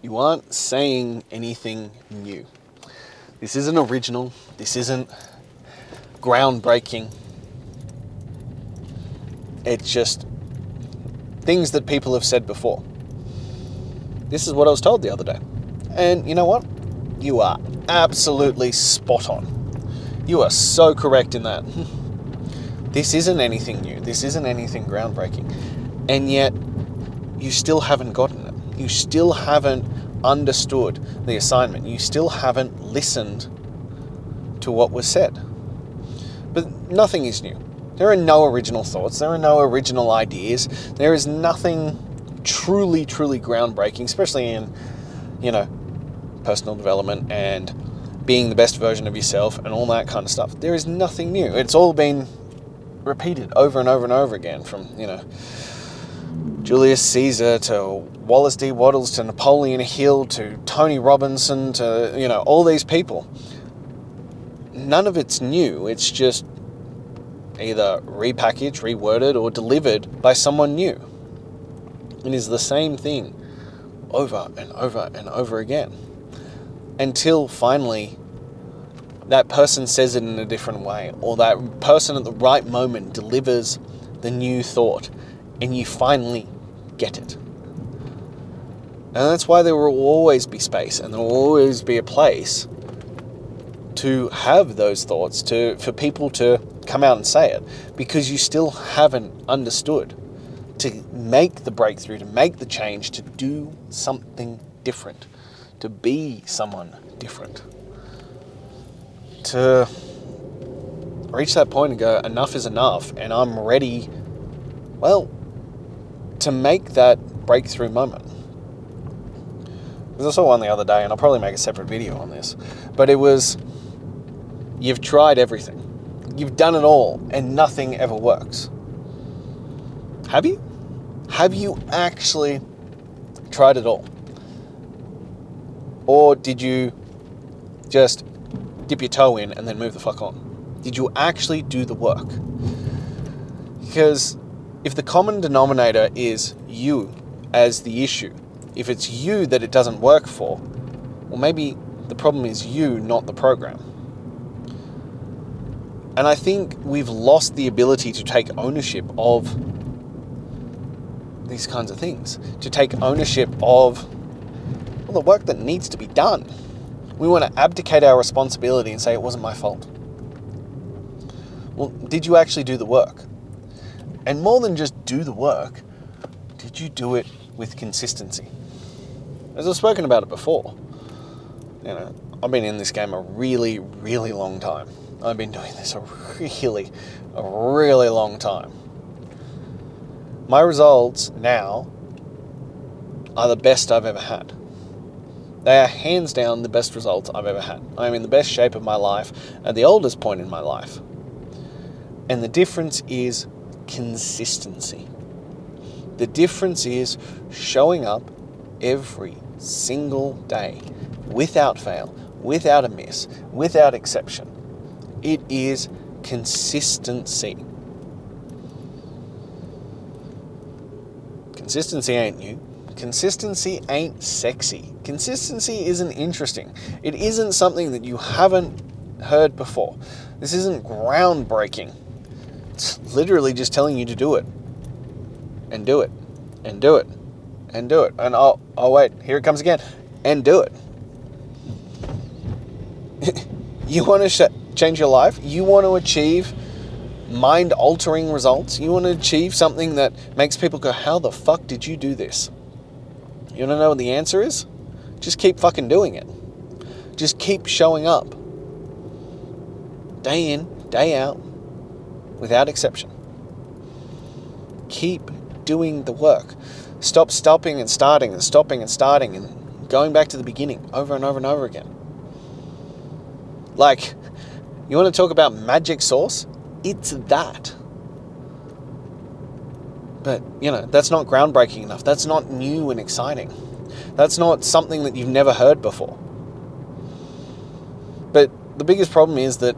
You aren't saying anything new. This isn't original. This isn't groundbreaking. It's just things that people have said before. This is what I was told the other day. And you know what? You are absolutely spot on. You are so correct in that. This isn't anything new. This isn't anything groundbreaking. And yet, you still haven't gotten it. You still haven't understood the assignment. You still haven't listened to what was said. But nothing is new. There are no original thoughts. There are no original ideas. There is nothing truly, truly groundbreaking, especially in, personal development and being the best version of yourself and all that kind of stuff. There is nothing new. It's all been repeated over and over and over again from, Julius Caesar to Wallace D. Wattles to Napoleon Hill to Tony Robinson to, all these people. None of it's new. It's just either repackaged, reworded, or delivered by someone new. It is the same thing over and over and over again. Until finally that person says it in a different way, or that person at the right moment delivers the new thought, and you finally get it. And that's why there will always be space, and there will always be a place to have those thoughts, for people to come out and say it, because you still haven't understood to make the breakthrough, to make the change, to do something different, to be someone different, to reach that point and go, enough is enough, and I'm ready, to make that breakthrough moment. Because I saw one the other day, and I'll probably make a separate video on this, but it was, you've tried everything. You've done it all, and nothing ever works. Have you? Have you actually tried it all? Or did you just dip your toe in and then move the fuck on? Did you actually do the work? Because if the common denominator is you as the issue, if it's you that it doesn't work for, well, maybe the problem is you, not the program. And I think we've lost the ability to take ownership of these kinds of things, to take ownership of the work that needs to be done. We want to abdicate our responsibility and say it wasn't my fault. Well, did you actually do the work? And more than just do the work, did you do it with consistency? As I've spoken about it before, I've been in this game a really, really long time. I've been doing this a really long time. My results now are the best I've ever had. They are hands down the best results I've ever had. I'm in the best shape of my life at the oldest point in my life. And the difference is consistency. The difference is showing up every single day, without fail, without a miss, without exception. It is consistency. Consistency ain't new. Consistency ain't sexy. Consistency isn't interesting. It isn't something that you haven't heard before. This isn't groundbreaking. It's literally just telling you to do it. And do it. And do it. And do it. And oh wait, here it comes again. And do it. You want to change your life? You want to achieve mind-altering results? You want to achieve something that makes people go, how the fuck did you do this? You want to know what the answer is? Just keep fucking doing it. Just keep showing up. Day in, day out, without exception. Keep doing the work. Stop stopping and starting and stopping and starting and going back to the beginning over and over and over again. Like, you want to talk about magic sauce? It's that. But, that's not groundbreaking enough. That's not new and exciting. That's not something that you've never heard before. But the biggest problem is that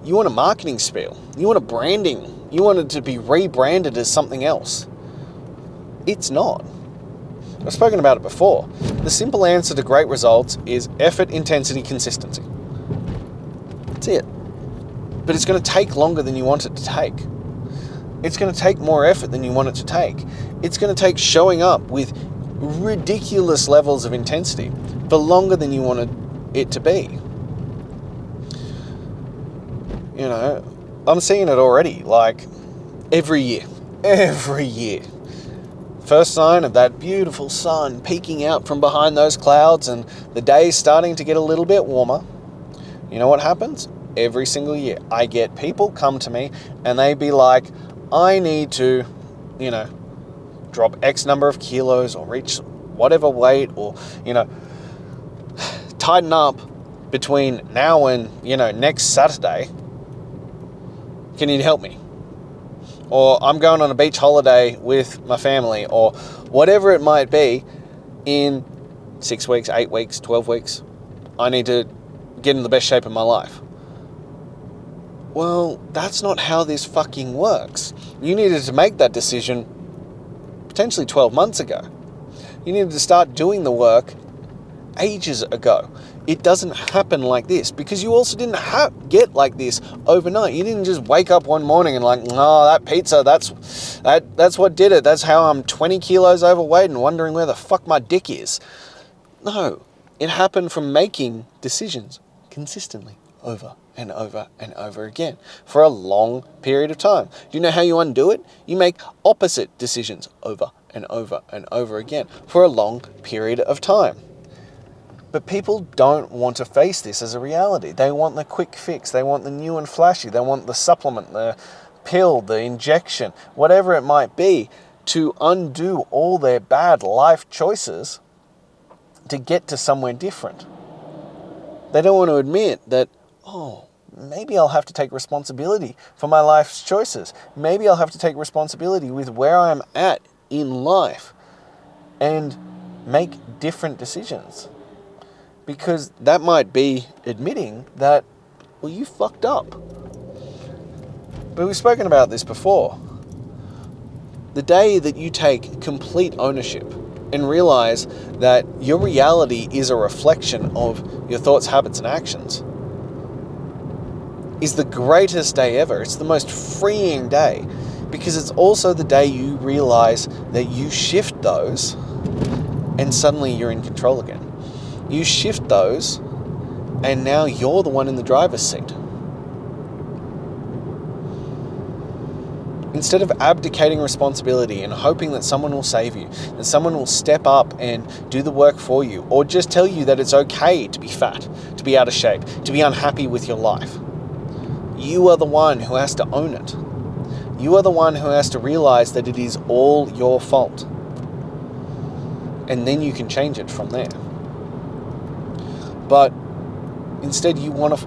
you want a marketing spiel. You want a branding. You want it to be rebranded as something else. It's not. I've spoken about it before. The simple answer to great results is effort, intensity, consistency. That's it. But it's going to take longer than you want it to take. It's going to take more effort than you want it to take. It's going to take showing up with ridiculous levels of intensity for longer than you wanted it to be. You know, I'm seeing it already, like every year. First sign of that beautiful sun peeking out from behind those clouds and the day's starting to get a little bit warmer. You know what happens? Every single year, I get people come to me and they be like, I need to, drop X number of kilos or reach whatever weight or, tighten up between now and, next Saturday. Can you help me? Or I'm going on a beach holiday with my family, or whatever it might be, in 6 weeks, 8 weeks, 12 weeks. I need to get in the best shape of my life. Well, that's not how this fucking works. You needed to make that decision potentially 12 months ago. You needed to start doing the work ages ago. It doesn't happen like this, because you also didn't get like this overnight. You didn't just wake up one morning and like, oh, that pizza, that's what did it. That's how I'm 20 kilos overweight and wondering where the fuck my dick is. No, it happened from making decisions consistently over and over and over again for a long period of time. Do you know how you undo it? You make opposite decisions over and over and over again for a long period of time. But people don't want to face this as a reality. They want the quick fix. They want the new and flashy. They want the supplement, the pill, the injection, whatever it might be, to undo all their bad life choices to get to somewhere different. They don't want to admit that, maybe I'll have to take responsibility for my life's choices. Maybe I'll have to take responsibility with where I'm at in life and make different decisions. Because that might be admitting that, well, you fucked up. But we've spoken about this before. The day that you take complete ownership and realize that your reality is a reflection of your thoughts, habits, and actions is the greatest day ever. It's the most freeing day, because it's also the day you realize that you shift those and suddenly you're in control again. You shift those, and now you're the one in the driver's seat. Instead of abdicating responsibility and hoping that someone will save you, that someone will step up and do the work for you, or just tell you that it's okay to be fat, to be out of shape, to be unhappy with your life, you are the one who has to own it. You are the one who has to realize that it is all your fault. And then you can change it from there. But instead you want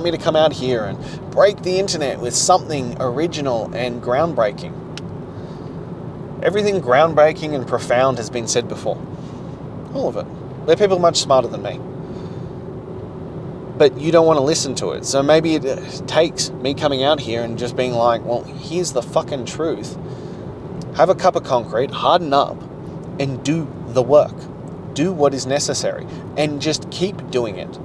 me to come out here and break the internet with something original and groundbreaking. Everything groundbreaking and profound has been said before. All of it. They're people much smarter than me. But you don't want to listen to it. So maybe it takes me coming out here and just being like, well, here's the fucking truth. Have a cup of concrete, harden up, and do the work. Do what is necessary, and just keep doing it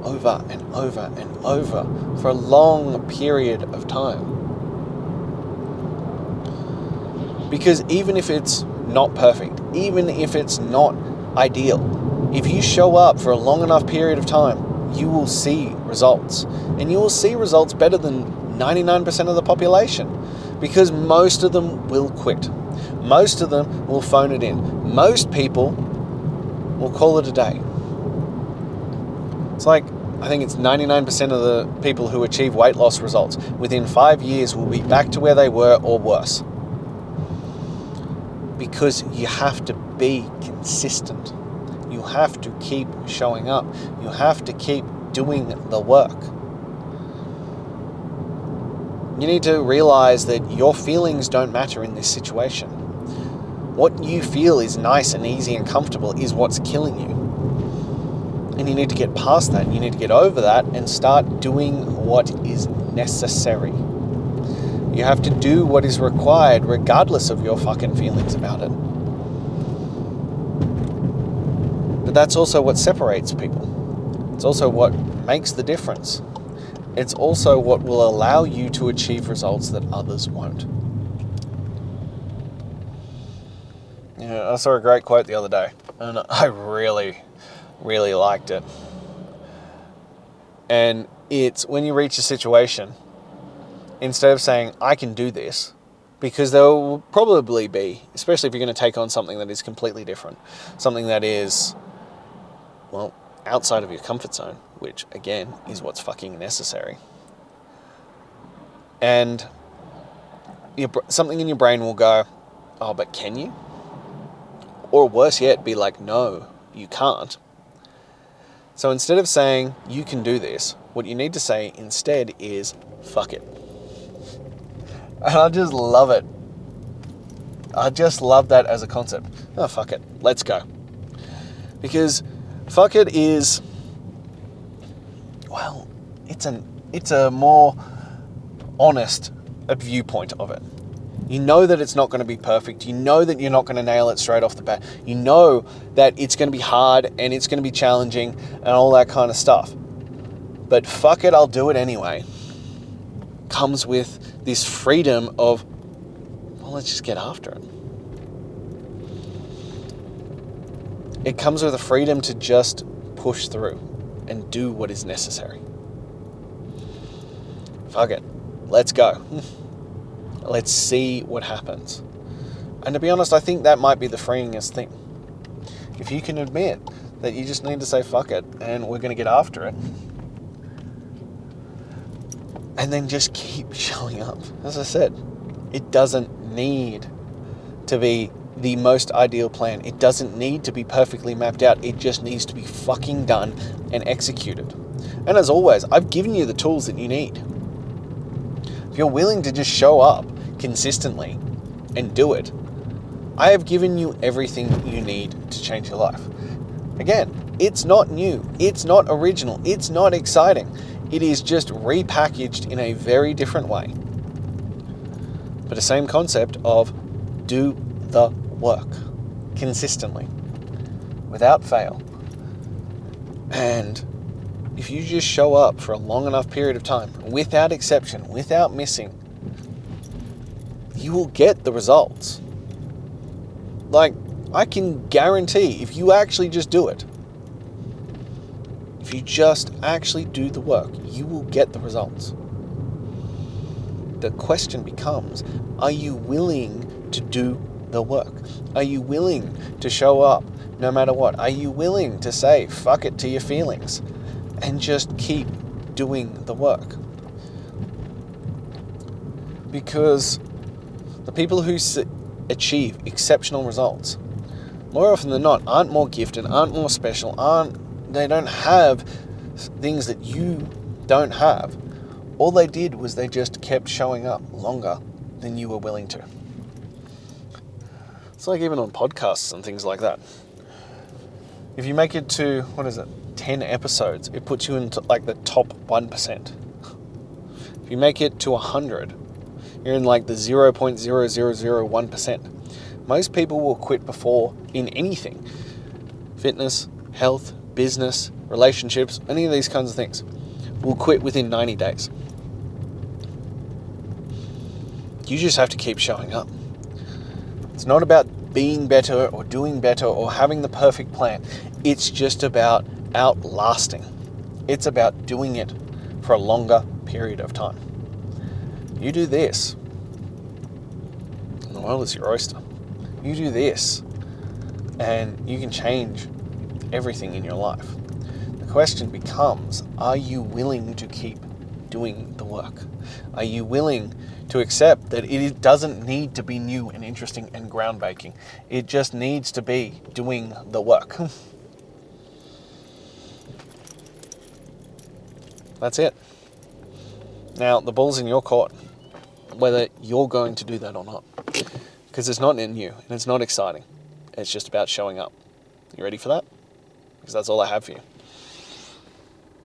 over and over and over for a long period of time. Because even if it's not perfect, even if it's not ideal, if you show up for a long enough period of time, you will see results. And you will see results better than 99% of the population, because most of them will quit. Most of them will phone it in. Most people will call it a day. It's like, I think it's 99% of the people who achieve weight loss results within 5 years will be back to where they were or worse. Because you have to be consistent. You have to keep showing up. You have to keep doing the work. You need to realize that your feelings don't matter in this situation. What you feel is nice and easy and comfortable is what's killing you. And you need to get past that. You need to get over that and start doing what is necessary. You have to do what is required regardless of your fucking feelings about it. But that's also what separates people. It's also what makes the difference. It's also what will allow you to achieve results that others won't. I saw a great quote the other day, and I really, really liked it. And it's when you reach a situation, instead of saying, I can do this, because there will probably be, especially if you're going to take on something that is completely different, something that is, well, outside of your comfort zone, which, again, is what's fucking necessary. And something in your brain will go, oh, but can you? Or worse yet, be like, no, you can't. So instead of saying, you can do this, what you need to say instead is, fuck it. And I just love it. I just love that as a concept. Oh, fuck it. Let's go. Because fuck it is, well, it's a more honest viewpoint of it. You know that it's not going to be perfect. You know that you're not going to nail it straight off the bat. You know that it's going to be hard and it's going to be challenging and all that kind of stuff. But fuck it, I'll do it anyway. Comes with this freedom of, well, let's just get after it. It comes with a freedom to just push through and do what is necessary. Fuck it. Let's go. Let's see what happens. And to be honest, I think that might be the freeingest thing. If you can admit that you just need to say fuck it and we're going to get after it. And then just keep showing up. As I said, it doesn't need to be the most ideal plan. It doesn't need to be perfectly mapped out. It just needs to be fucking done and executed. And as always, I've given you the tools that you need. If you're willing to just show up consistently and do it, I have given you everything you need to change your life. Again, it's not new. It's not original. It's not exciting. It is just repackaged in a very different way. But the same concept of do the work consistently, without fail. And if you just show up for a long enough period of time, without exception, without missing, you will get the results. Like, I can guarantee if you actually just do it, if you just actually do the work, you will get the results. The question becomes, are you willing to do the work? Are you willing to show up no matter what? Are you willing to say fuck it to your feelings and just keep doing the work? Because the people who achieve exceptional results, more often than not, aren't more gifted, aren't more special, they don't have things that you don't have. All they did was they just kept showing up longer than you were willing to. It's like even on podcasts and things like that. If you make it to, 10 episodes, it puts you into like the top 1%. If you make it to 100, you're in like the 0.0001%. Most people will quit before in anything. Fitness, health, business, relationships, any of these kinds of things, will quit within 90 days. You just have to keep showing up. It's not about being better or doing better or having the perfect plan. It's just about outlasting. It's about doing it for a longer period of time. You do this, and the world is your oyster. You do this, and you can change everything in your life. The question becomes, are you willing to keep doing the work? Are you willing to accept that it doesn't need to be new and interesting and groundbreaking? It just needs to be doing the work. That's it. Now, the ball's in your court, whether you're going to do that or not. Because it's not new and it's not exciting. It's just about showing up. You ready for that? Because that's all I have for you.